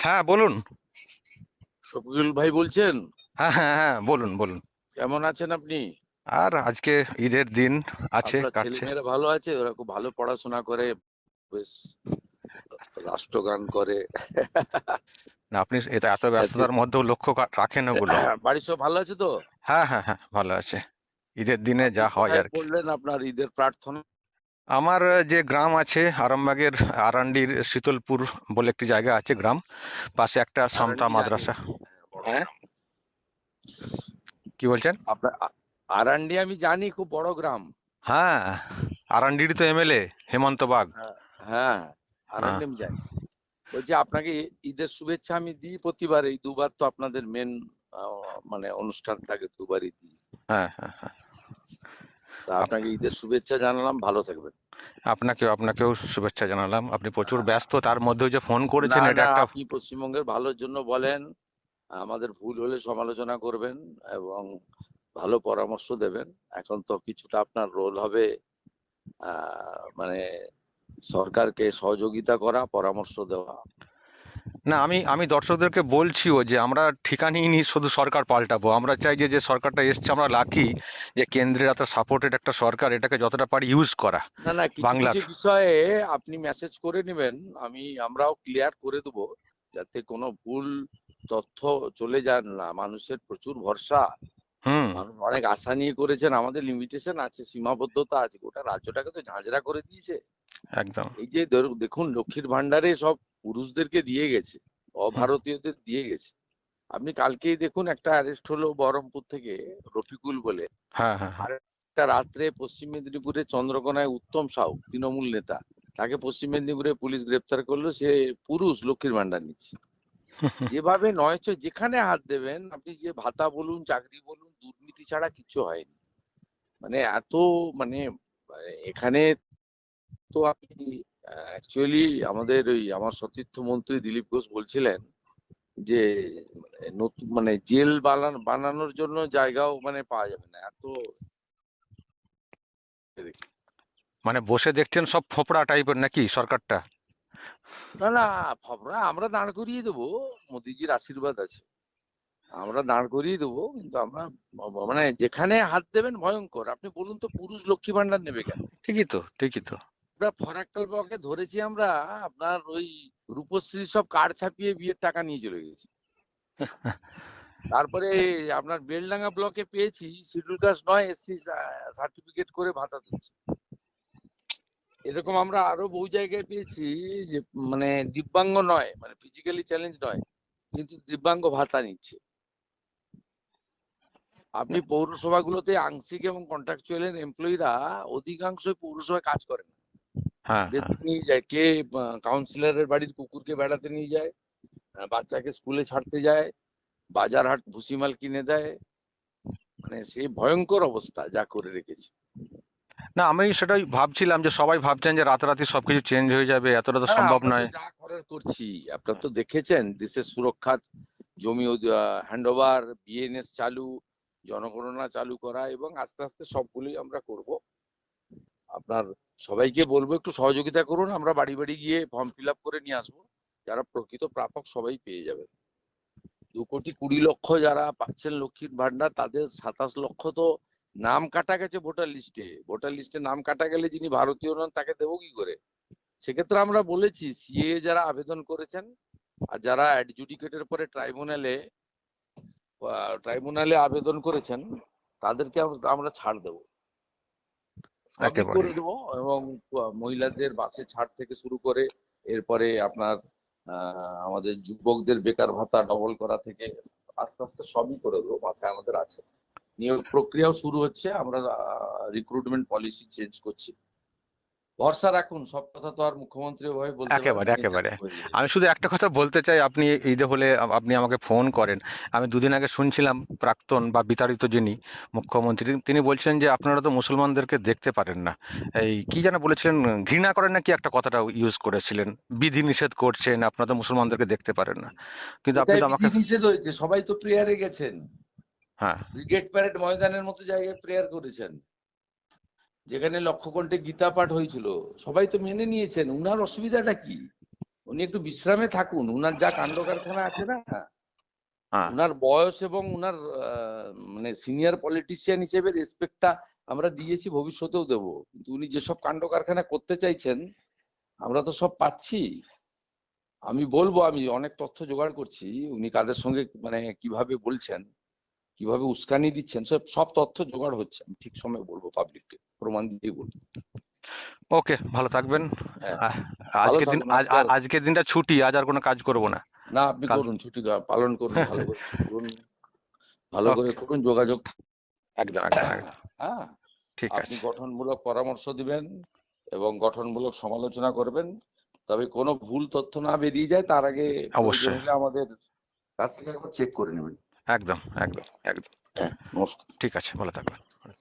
হ্যাঁ বলুন। শফিকুল ভাই বলছেন? হ্যাঁ হ্যাঁ হ্যাঁ, বলুন বলুন। কেমন আছেন আপনি? আর আজকে ঈদের দিন আছে, আপনার কাটছে। ছেলেমেয়েরা ভালো আছে? ওরা খুব ভালো পড়াশোনা করে, বেশ রাষ্ট্রগান করে। না, আপনি এটা এত জাতীয় ব্যস্ততার মধ্যেও লক্ষ্য রাখেন ওগুলো? বাড়ির সব ভালো আছে তো? হ্যাঁ হ্যাঁ হ্যাঁ, ভালো আছে। ঈদের দিনে আপনি যা হয় কোথায় আর কি। করলেন আপনার ঈদের প্রার্থনা? আমার যে গ্রাম আছে আরামবাগের, আরান্ডির শীতলপুর বলে একটি জায়গা আছে, গ্রাম। পাশে একটা সান্তা আরান্ডি জানি, মাদ্রাসা। হ্যাঁ, বড় হ্যাঁ, গ্রাম। কি বলছেন? আপনার আরান্ডি আমি জানি, খুব বড় গ্রাম। হ্যাঁ, আরান্ডিরই তো এমএলএ হেমন্ত বাগ। হ্যাঁ, হ্যাঁ, হ্যাঁ আরান্ডি আমি জানি। বলছি, আপনাকে ঈদের শুভেচ্ছা আমি দিই প্রতিবার, এই দুবার তো আপনাদের মেন মানে অনুষ্ঠান থাকে, দুবারই দিই। হ্যাঁ হ্যাঁ হ্যাঁ। তা আপ- আপনাকে ঈদের শুভেচ্ছা জানালাম, ভালো থাকবেন। আপনাকেও আপনাকেও শুভেচ্ছা জানালাম। আপনি প্রচুর আহ, ব্যস্ত, তার মধ্যেও যে ফোন না করেছেন এটা না, একটা। আপনি পশ্চিমবঙ্গের ভালোর জন্য বলেন, আমাদের ভুল হলে সমালোচনা করবেন এবং ভালো পরামর্শ দেবেন। এখন তো কিছুটা আপনার রোল হবে মানে সরকারকে সহযোগিতা করা, পরামর্শ দেওয়া। না, আমি আমি দর্শকদেরকে বলছিও যে আমরা ঠিকা নিইনি শুধু সরকার পাল্টাবো। আমরা চাই যে যে সরকারটা এসছে, আমরা লাকি যে কেন্দ্রের এত সাপোর্টেড একটা সরকার, এটাকে যতটা পারি ইউজ করা না না, কিছু বাংলার। কিছু বিষয়ে আপনি মেসেজ করে নেবেন, আমরাও ক্লিয়ার করে দেবো, যাতে কোনো ভুল তথ্য চলে যায় না। মানুষের প্রচুর ভরসা, হুম। মানুষ অনেক আশা নিয়ে করেছেন। আমাদের লিমিটেশন আছে, সীমাবদ্ধতা আছে, গোটা রাজ্যটাকে তো ঝাঁঝরা করে দিয়েছে। একদম। এই যে দেখুন, লক্ষ্মীর ভান্ডারে সব পুরুষদেরকে দিয়ে গেছে, হুম। অভারতীয়দের দিয়ে গেছে। আপনি কালকেই দেখুন, একটা অ্যারেস্ট হলো বহরমপুর থেকে, রফিকুল বলে। হ্যাঁ হ্যাঁ হ্যাঁ। আর একটা রাত্রে পশ্চিম মেদিনীপুরে চন্দ্রকোনায় উত্তম সাউ, তৃণমূল নেতা, তাকে পশ্চিম মেদিনীপুরে পুলিশ গ্রেপ্তার করলো। সে পুরুষ, লক্ষ্মীর ভান্ডার নিচ্ছে। যেভাবে নয়তো যেখানে হাত দেবেন আপনি, যে ভাতা বলুন, চাকরি বলুন, দুর্নীতি ছাড়া কিচ্ছু হয়নি। মানে এত, মানে এখানে তো আপনি অ্যাকচুয়ালি, আমাদের ওই আমার সতীর্থ মন্ত্রী দিলীপ ঘোষ বলছিলেন যে মানে নতুন, মানে জেল বানানোর জন্য জায়গাও মানে পাওয়া যাবে না, এত। মানে বসে দেখছেন সব ফোপড়া টাইপের নাকি সরকারটা? না না, আমরা দাঁড় করিয়ে দেবো, মোদিজির আশীর্বাদ আছে। আমরা দাঁড় করিয়ে দেবো, কিন্তু আমরা মানে যেখানে হাত দেবেন ভয়ঙ্কর। আপনি বলুন তো, পুরুষ লক্ষ্মী ভান্ডার নেবে কেন? ঠিকই তো, ঠিকই তো। আমরা ফরাক্কাল ব্লকে ধরেছি আমরা, আপনার ওই রূপশ্রী সব কার্ড ছাপিয়ে বিয়ের টাকা নিয়ে চলে গেছে। তারপরে আপনার বেলডাঙ্গা ব্লকে পেয়েছি, শিডিউল কাস্ট নয়, এসসি সার্টিফিকেট করে ভাতা দিচ্ছে। এরকম আমরা আরো বহু জায়গায় পেয়েছি, যে মানে দিব্যাঙ্গ নয়, মানে ফিজিক্যালি চ্যালেঞ্জ নয়, কিন্তু দিব্যাঙ্গ ভাতা নিচ্ছে। আপনি পৌরসভাগুলোতে আংশিক এবং কন্ট্রাকচুয়াল এমপ্লয়িরা অধিকাংশই পৌরসভায় কাজ করে না। হ্যাঁ হ্যাঁ। বেতন নিয়ে যায় কে? কাউন্সিলরের বাড়ির কুকুরকে বেড়াতে নিয়ে যায়, বাচ্চাকে স্কুলে ছাড়তে যায়, বাজার হাট ভুসিমাল কিনে দেয়। মানে সেই ভয়ঙ্কর অবস্থা যা করে রেখেছে। না, আমি সেটাই ভাবছিলাম যে সবাই ভাবছেন যে রাতারাতি সবকিছু চেঞ্জ হয়ে যাবে, এতটা তো হ্যাঁ, সম্ভব আমরা তো নয়। যা করার করছি। আপনারা তো দেখেছেন, দেশের সুরক্ষা, জমি হ্যান্ডওভার, বিএনএস চালু, জনগণনা চালু করা, এবং আস্তে আস্তে সবগুলোই আমরা করব। আপনার সবাইকে বলবো, একটু সহযোগিতা করুন। আমরা বাড়ি বাড়ি গিয়ে ফর্ম ফিল আপ করে নিয়ে আসবো। যারা প্রকৃত প্রাপক সবাই পেয়ে যাবে। 2,20,00,000 যারা পাচ্ছেন লক্ষ্মীর ভান্ডার, তাদের 27 লক্ষ তো নাম কাটা গেছে ভোটার লিস্টে। ভোটার লিস্টে নাম কাটা গেলে যিনি ভারতীয় নন, তাকে দেবো কি করে? সেক্ষেত্রে আমরা বলেছি, সিএ যারা আবেদন করেছেন আর যারা অ্যাডজুডিকেটের পরে ট্রাইব্যুনালে আবেদন করেছেন, তাদেরকে আমরা ছাড় দেবো, সবই একেবারে। করে দেবো। এবং মহিলাদের বাসে ছাড় থেকে শুরু করে, এরপরে আপনার আমাদের যুবকদের বেকার ভাতা ডবল করা থেকে আস্তে আস্তে সবই করে দেবো, মাথায় আমাদের আছে। নিয়োগ প্রক্রিয়াও শুরু হচ্ছে, আমরা রিক্রুটমেন্ট পলিসি চেঞ্জ করছি। ভরসা রাখুন, সব কথা তো আর মুখ্যমন্ত্রী ওভাবে বলতে পারেন একেবারে না, নিজে একেবারে। হাতে হয়ে যাবে। আমি শুধু একটা কথা বলতে চাই, আপনি ঈদে হলে আপনি আমাকে ফোন করেন। আমি দুদিন আগে শুনছিলাম প্রাক্তন বা বিতাড়িত যিনি মুখ্যমন্ত্রী, তিনি বলছেন যে আপনারা তো মুসলমানদেরকে দেখতে পারেন না। এই কি যেন বলেছিলেন, ঘৃণা করেন না কি একটা কথাটা ইউজ করেছিলেন। বিধি নিষেধ করছেন, আপনারা তো মুসলমানদেরকে দেখতে পারেন না। কিন্তু আপনি কোথায় তো আমাকে। বিধি নিষেধ হয়েছে? সবাই তো প্রেয়ারে গেছেন, হ্যাঁ। ব্রিগেড প্যারেড ময়দানের মতো জায়গায় প্রেয়ার করেছেন, যেখানে লক্ষ কণ্ঠে গীতা পাঠ হয়েছিল। সবাই তো মেনে নিয়েছেন, উনার অসুবিধাটা কি? উনি একটু বিশ্রামে থাকুন। উনার যা কাণ্ড কারখানা আছে না, হ্যাঁ। উনার বয়স এবং উনার মানে সিনিয়র পলিটিশিয়ান হিসেবে রেসপেক্টটা আমরা দিয়েছি, ভবিষ্যতেও দেব। কিন্তু উনি যেসব কাণ্ড কারখানা করতে চাইছেন আমরা তো সব পাচ্ছি। আমি বলবো, আমি অনেক তথ্য জোগাড় করছি, উনি কাদের সঙ্গে মানে কিভাবে বলছেন, কিভাবে উস্কানি দিচ্ছেন, সব সব তথ্য জোগাড় হচ্ছে। আমি ঠিক সময় বলবো, পাবলিককে প্রমাণ দিয়ে বলবো। ওকে, ভালো থাকবেন। হ্যাঁ, আহ, ভালো আজকের দিন থাকুন। আজ আ- আজকের দিনটা ছুটি, আজ আর কোনো কাজ করব না না, আপনি কাল। করুন, ছুটি পালন করুন, ভালো করে করুন, ভালো করে ওকে, করুন, যোগাযোগ একদম একদম একদম। হ্যাঁ। ঠিক আপনি আছে। গঠনমূলক পরামর্শ দিবেন এবং গঠনমূলক সমালোচনা করবেন, তবে কোনো ভুল তথ্য না বেরিয়ে যায় তার আগে প্রয়োজন অবশ্যই। হলে আমাদের কাছ থেকে একবার চেক করে নেবেন। একদম একদম একদম। হ্যাঁ, নমস্কার। ঠিক আছে, ভালো থাকবেন।